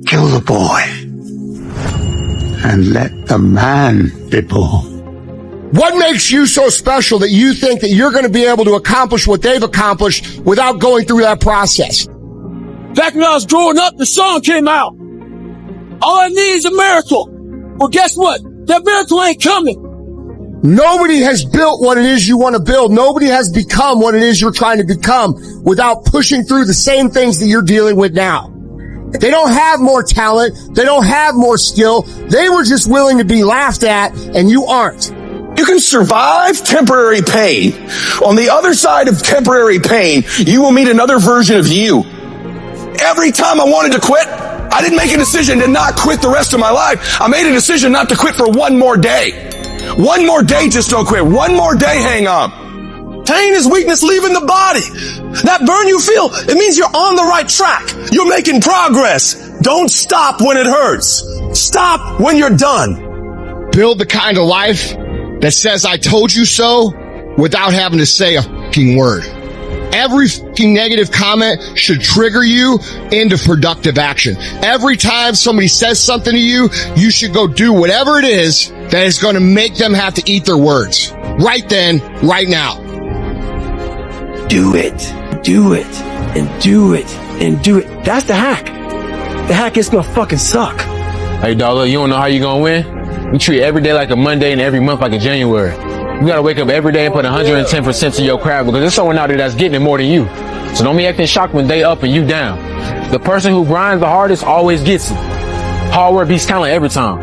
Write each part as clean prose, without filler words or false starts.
Kill the boy and let the man be born. What makes you so special that you think that you're going to be able to accomplish what they've accomplished without going through that process? Back when I was growing up, the song came out. All I need is a miracle. Well, guess what? That miracle ain't coming. Nobody has built what it is you want to build. Nobody has become what it is you're trying to become without pushing through the same things that you're dealing with now. They don't have more talent. They don't have more skill. They were just willing to be laughed at, and you aren't. You can survive temporary pain. On the other side of temporary pain, you will meet another version of you. Every time I wanted to quit, I didn't make a decision to not quit the rest of my life. I made a decision not to quit for one more day. One more day, just don't quit. One more day, hang on. Pain is weakness leaving the body. That burn you feel, it means you're on the right track. You're making progress. Don't stop when it hurts. Stop when you're done. Build the kind of life that says, I told you so, without having to say a fucking word. Every fucking negative comment should trigger you into productive action. Every time somebody says something to you, you should go do whatever it is that is going to make them have to eat their words. Right then, right now. Do it, and do it, and do it. That's the hack. The hack is gonna fucking suck. Hey, dog, look, you don't know how you gonna win? You treat every day like a Monday and every month like a January. You gotta wake up every day and put 110% to your craft because there's someone out there that's getting it more than you. So don't be acting shocked when they up and you down. The person who grinds the hardest always gets it. Hard work beats talent every time.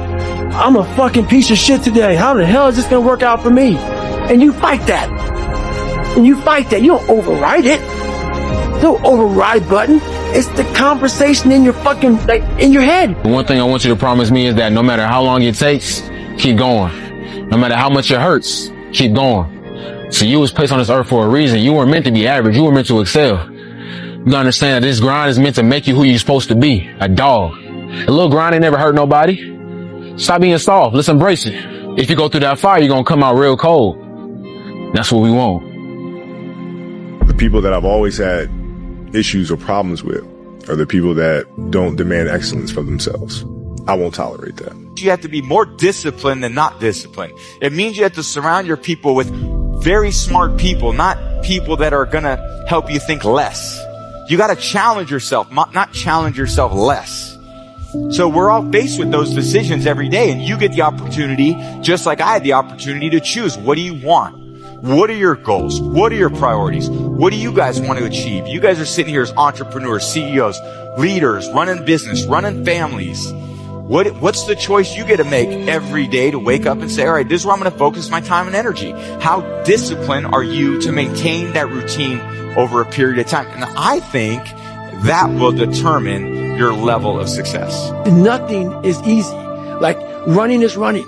I'm a fucking piece of shit today. How the hell is this gonna work out for me? And you fight that. And you fight that. You don't override it. No override button. It's the conversation in your fucking, like, in your head. The one thing I want you to promise me is that no matter how long it takes, keep going. No matter how much it hurts, keep going. So you was placed on this earth for a reason. You weren't meant to be average. You were meant to excel. You gotta understand that this grind is meant to make you who you're supposed to be. A dog. A little grind ain't never hurt nobody. Stop being soft. Let's embrace it. If you go through that fire, you're gonna come out real cold. That's what we want. The people that I've always had issues or problems with are the people that don't demand excellence for themselves. I won't tolerate that. You have to be more disciplined than not disciplined. It means you have to surround your people with very smart people, not people that are gonna help you think less. You gotta challenge yourself, not challenge yourself less. So we're all faced with those decisions every day, and you get the opportunity, just like I had the opportunity, to choose. What do you want? What are your goals? What are your priorities? What do you guys want to achieve? You guys are sitting here as entrepreneurs, CEOs, leaders, running business, running families. What's the choice you get to make every day to wake up and say, all right, this is where I'm going to focus my time and energy? How disciplined are you to maintain that routine over a period of time? And I think that will determine your level of success. Nothing is easy. Like, running is running.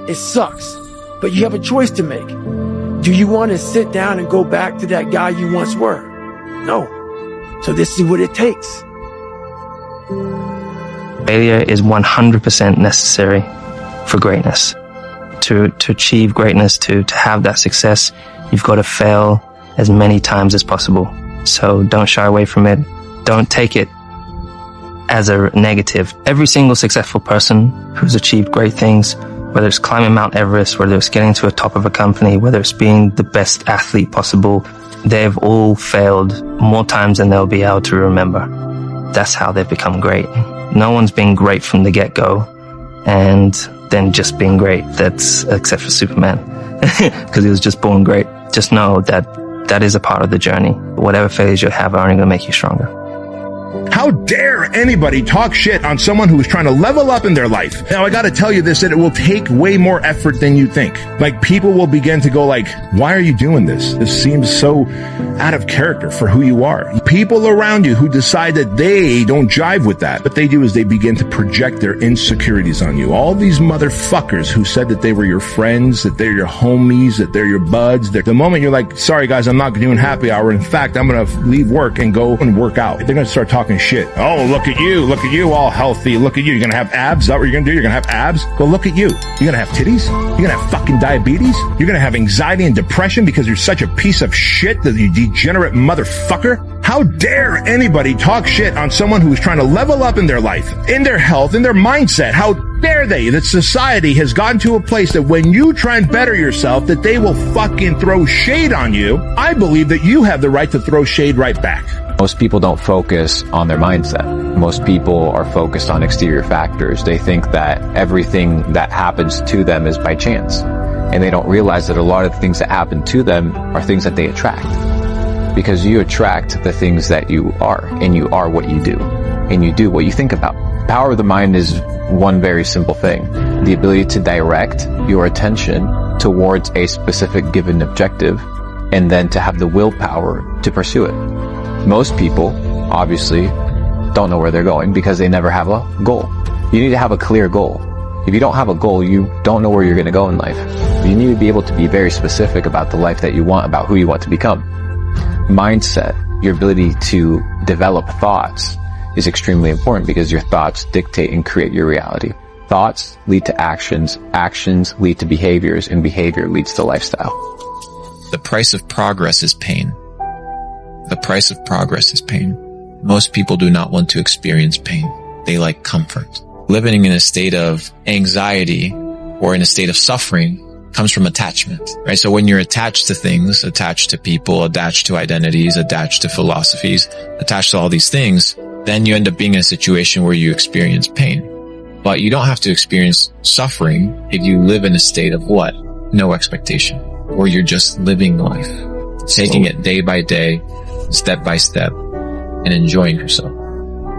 It sucks. But you have a choice to make. Do you want to sit down and go back to that guy you once were? No. So this is what it takes. Failure is 100% necessary for greatness. To achieve greatness, to have that success, you've got to fail as many times as possible. So don't shy away from it. Don't take it as a negative. Every single successful person who's achieved great things, whether it's climbing Mount Everest, whether it's getting to the top of a company, whether it's being the best athlete possible, they've all failed more times than they'll be able to remember. That's how they've become great. No one's been great from the get-go and then just being great. That's except for Superman, because he was just born great. Just know that that is a part of the journey. Whatever failures you have are only going to make you stronger. How dare anybody talk shit on someone who is trying to level up in their life? Now, I gotta tell you this, that it will take way more effort than you think. Like, people will begin to go like, why are you doing this? This seems so out of character for who you are. People around you who decide that they don't jive with that. What they do is they begin to project their insecurities on you. All these motherfuckers who said that they were your friends, that they're your homies, that they're your buds. The moment you're like, sorry guys, I'm not doing happy hour. In fact, I'm gonna leave work and go and work out. They're gonna start talking shit. Oh, look at you all healthy. Look at you. You're gonna have abs. Is that what you're gonna do? You're gonna have abs? Go look at you. You're gonna have titties? You're gonna have fucking diabetes? You're gonna have anxiety and depression because you're such a piece of shit, that you degenerate motherfucker? How dare anybody talk shit on someone who's trying to level up in their life, in their health, in their mindset? How dare they that society has gotten to a place that when you try and better yourself, that they will fucking throw shade on you? I believe that you have the right to throw shade right back. Most people don't focus on their mindset. Most people are focused on exterior factors. They think that everything that happens to them is by chance. And they don't realize that a lot of the things that happen to them are things that they attract. Because you attract the things that you are, and you are what you do, and you do what you think about. The power of the mind is one very simple thing. The ability to direct your attention towards a specific given objective, and then to have the willpower to pursue it. Most people, obviously, don't know where they're going because they never have a goal. You need to have a clear goal. If you don't have a goal, you don't know where you're going to go in life. You need to be able to be very specific about the life that you want, about who you want to become. Mindset, your ability to develop thoughts, is extremely important because your thoughts dictate and create your reality. Thoughts lead to actions, actions lead to behaviors, and behavior leads to lifestyle. The price of progress is pain. The price of progress is pain. Most people do not want to experience pain. They like comfort. Living in a state of anxiety or in a state of suffering comes from attachment, right? So when you're attached to things, attached to people, attached to identities, attached to philosophies, attached to all these things, then you end up being in a situation where you experience pain. But you don't have to experience suffering if you live in a state of what? No expectation. Or you're just living life, taking it day by day, step by step, and enjoying yourself.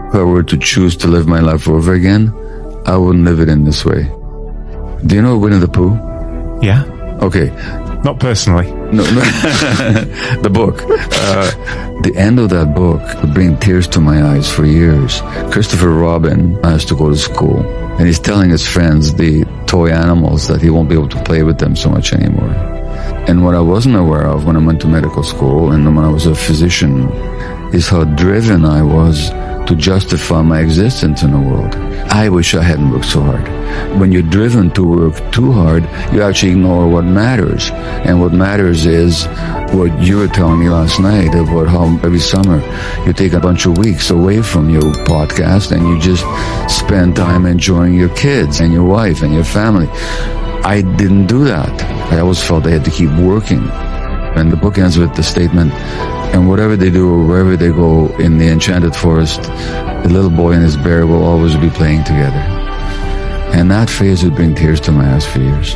If I were to choose to live my life over again, I wouldn't live it in this way. Do you know Winnie the Pooh? Yeah. Okay. Not personally. No. The book. The end of that book would bring tears to my eyes for years. Christopher Robin has to go to school, and he's telling his friends, the toy animals, that he won't be able to play with them so much anymore. And what I wasn't aware of when I went to medical school and when I was a physician is how driven I was to justify my existence in the world. I wish I hadn't worked so hard. When you're driven to work too hard, you actually ignore what matters. And what matters is what you were telling me last night about how every summer you take a bunch of weeks away from your podcast and you just spend time enjoying your kids and your wife and your family. I didn't do that. I always felt I had to keep working. And the book ends with the statement, and whatever they do or wherever they go in the enchanted forest, the little boy and his bear will always be playing together. And that phrase would bring tears to my eyes for years.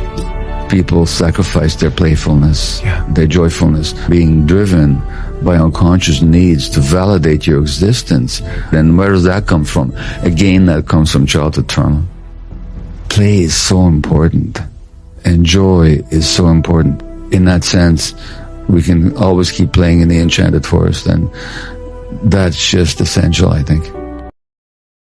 People sacrifice their playfulness, their joyfulness, being driven by unconscious needs to validate your existence. And where does that come from? Again, that comes from childhood trauma. Play is so important, and joy is so important. In that sense, we can always keep playing in the enchanted forest, and that's just essential, I think.